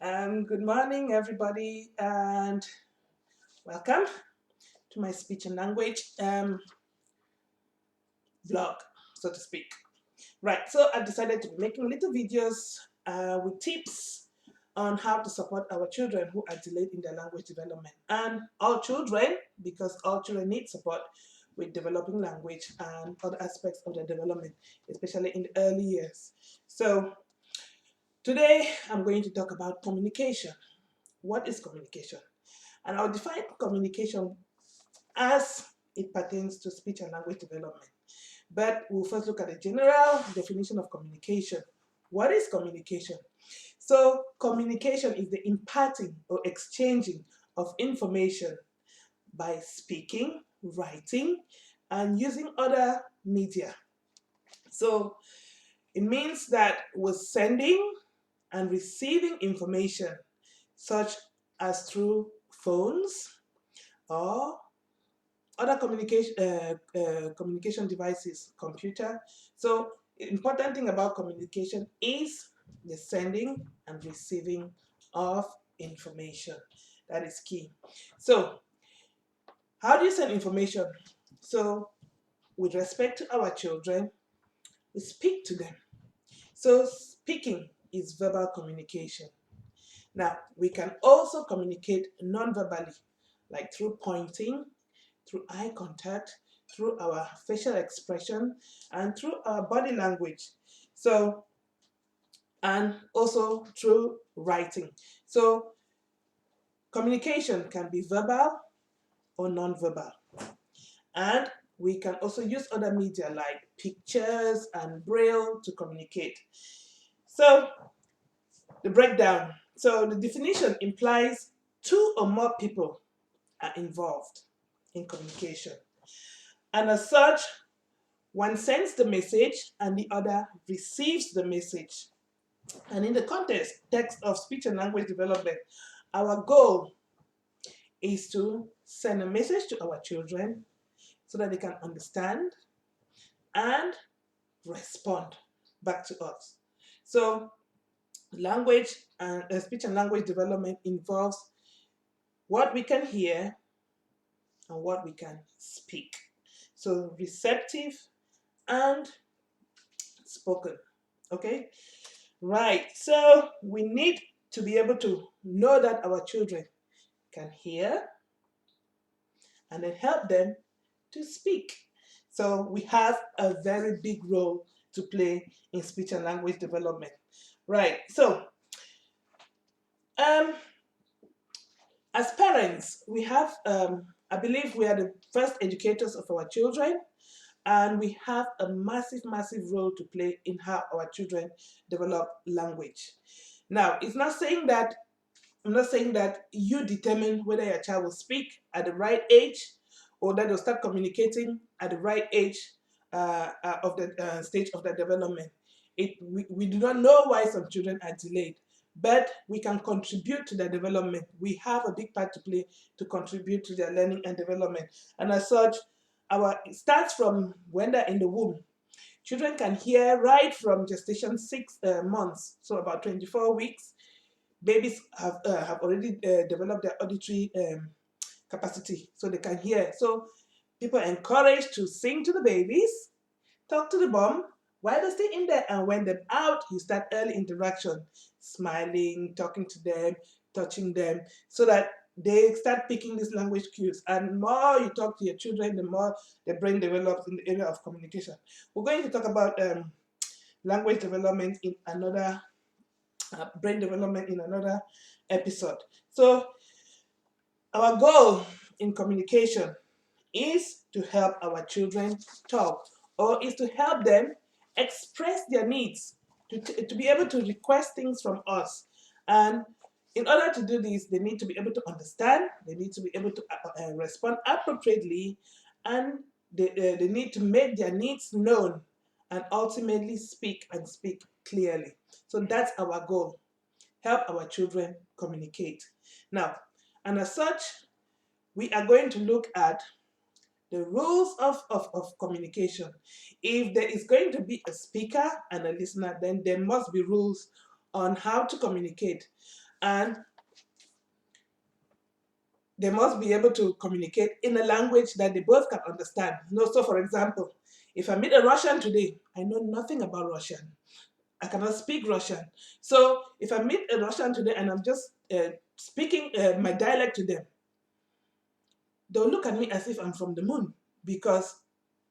Good morning, everybody, and welcome to my speech and language vlog, so to speak. Right, so I decided to be making little videos with tips on how to support our children who are delayed in their language development. And all children, because all children need support with developing language and other aspects of their development, especially in the early years. So today I'm going to talk about communication. What is communication? And I'll define communication as it pertains to speech and language development. But we'll first look at the general definition of communication. What is communication? So, communication is the imparting or exchanging of information by speaking, writing, and using other media. So, it means that we're sending and receiving information such as through phones or other communication devices, computer. So important thing about communication is the sending and receiving of information. That is key. So how do you send information? So with respect to our children, we speak to them. So speaking is verbal communication. Now we can also communicate non-verbally, like through pointing, through eye contact, through our facial expression, and through our body language. So, and also through writing. So, communication can be verbal or non-verbal. And we can also use other media like pictures and braille to communicate. So, the breakdown. So, the definition implies two or more people are involved in communication. And as such, one sends the message and the other receives the message. And in the context of speech and language development, our goal is to send a message to our children so that they can understand and respond back to us. So language and speech and language development involves what we can hear and what we can speak. So receptive and spoken. Okay? Right, so we need to be able to know that our children can hear and then help them to speak. So we have a very big role to play in speech and language development. Right, so um, as parents, we have, I believe we are the first educators of our children, and we have a massive, massive role to play in how our children develop language. Now, it's not saying that I'm not saying that you determine whether your child will speak at the right age or that they'll start communicating at the right age of the stage of their development. We do not know why some children are delayed, but we can contribute to their development. We have a big part to play to contribute to their learning and development. And as such, it starts from when they're in the womb. Children can hear right from gestation 6 months, so about 24 weeks. Babies have already developed their auditory capacity, so they can hear. So people are encouraged to sing to the babies, talk to the mom while they stay in there, and when they're out, you start early interaction, smiling, talking to them, touching them, so that they start picking these language cues. And the more you talk to your children, the more the brain develops in the area of communication. We're going to talk about language development in another brain development in another episode. So our goal in communication is to help our children talk, or is to help them express their needs, to be able to request things from us. And in order to do this, they need to be able to understand, they need to be able to respond appropriately, and they need to make their needs known and ultimately speak and speak clearly. So that's our goal. Help our children communicate. Now, and as such, we are going to look at the rules of communication. If there is going to be a speaker and a listener, then there must be rules on how to communicate. and they must be able to communicate in a language that they both can understand. So for example, if I meet a Russian today, I know nothing about Russian. I cannot speak Russian. So if I meet a Russian today and I'm just speaking my dialect to them, they'll look at me as if I'm from the moon, because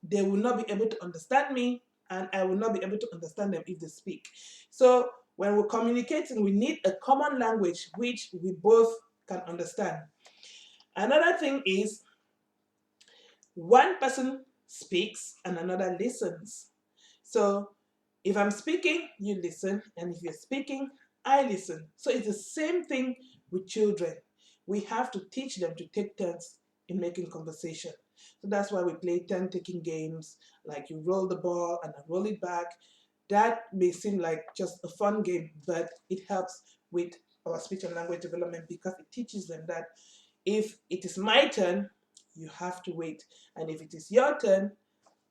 they will not be able to understand me, and I will not be able to understand them if they speak. So when we're communicating, we need a common language which we both can understand. Another thing is, one person speaks and another listens. So if I'm speaking, you listen, and if you're speaking, I listen. So it's the same thing with children. We have to teach them to take turns in making conversation. So that's why we play turn-taking games, like you roll the ball and I roll it back. That may seem like just a fun game, but it helps with our speech and language development, because it teaches them that if it is my turn, you have to wait. And if it is your turn,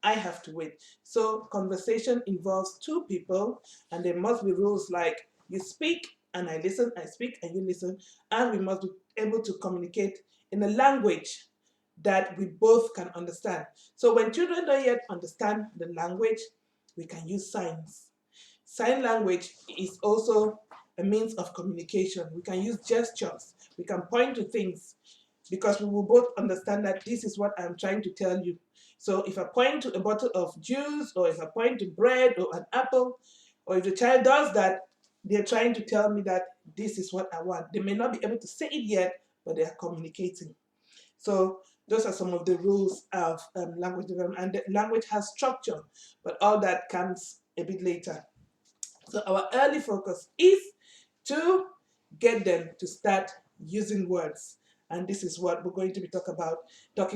I have to wait. So conversation involves two people, and there must be rules like you speak and I listen, I speak and you listen, and we must be able to communicate in a language that we both can understand. So when children don't yet understand the language, we can use signs. Sign language is also a means of communication. We can use gestures. We can point to things, because we will both understand that this is what I'm trying to tell you. So if I point to a bottle of juice, or if I point to bread or an apple, or if the child does that, they're trying to tell me that this is what I want. They may not be able to say it yet, but they are communicating. So those are some of the rules of language development. And the language has structure, but all that comes a bit later. So our early focus is to get them to start using words. And this is what we're going to be talking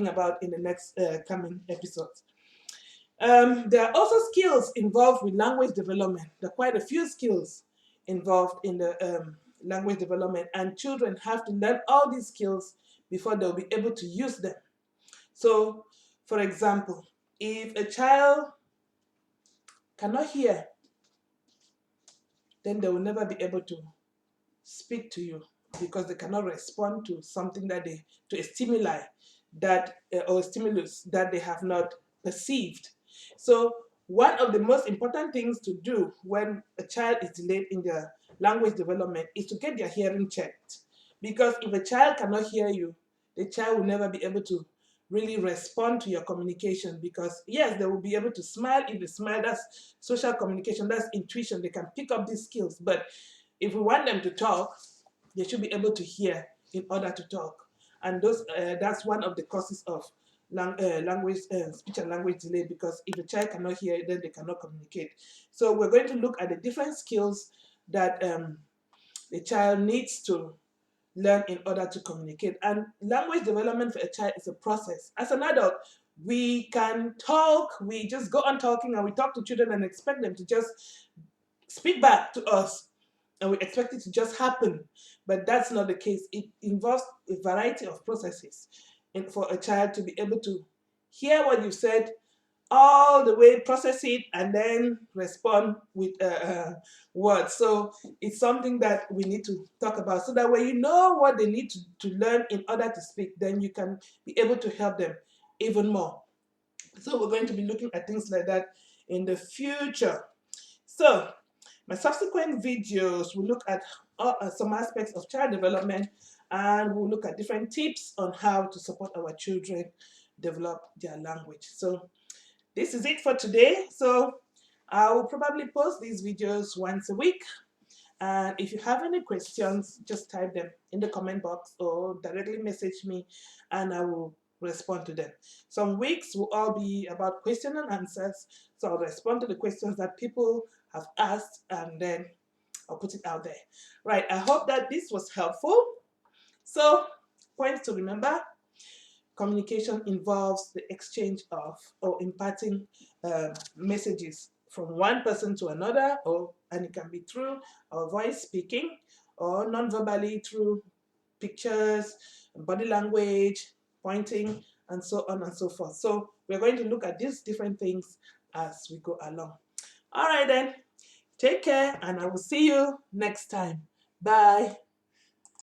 about in the next coming episodes. There are also skills involved with language development. There are quite a few skills involved in the language development, and children have to learn all these skills before they'll be able to use them. So, for example, if a child cannot hear, then they will never be able to speak to you, because they cannot respond to something to a stimuli or a stimulus that they have not perceived. So one of the most important things to do when a child is delayed in their language development is to get their hearing checked. Because if a child cannot hear you, the child will never be able to really respond to your communication, because yes, they will be able to smile. If they smile, that's social communication, that's intuition. They can pick up these skills. But if we want them to talk, they should be able to hear in order to talk. And that's one of the causes of speech and language delay, because if a child cannot hear, then they cannot communicate. So we're going to look at the different skills that the child needs to learn in order to communicate. And language development for a child is a process. As an adult, we can talk, we just go on talking, and we talk to children and expect them to just speak back to us, and we expect it to just happen. But that's not the case. It involves a variety of processes for a child to be able to hear what you said, all the way process it, and then respond with words. So it's something that we need to talk about, so that when you know what they need to learn in order to speak, then you can be able to help them even more. So we're going to be looking at things like that in the future. So my subsequent videos will look at some aspects of child development, and we'll look at different tips on how to support our children develop their language. So this is it for today. So I will probably post these videos once a week. And if you have any questions, just type them in the comment box or directly message me, and I will respond to them. Some weeks will all be about question and answers. So I'll respond to the questions that people have asked, and then I'll put it out there. Right, I hope that this was helpful. So points to remember: communication involves the exchange of or imparting messages from one person to another, and it can be through our voice speaking, or non-verbally through pictures, body language, pointing, and so on and so forth. So we're going to look at these different things as we go along. All right then, take care, and I will see you next time. Bye.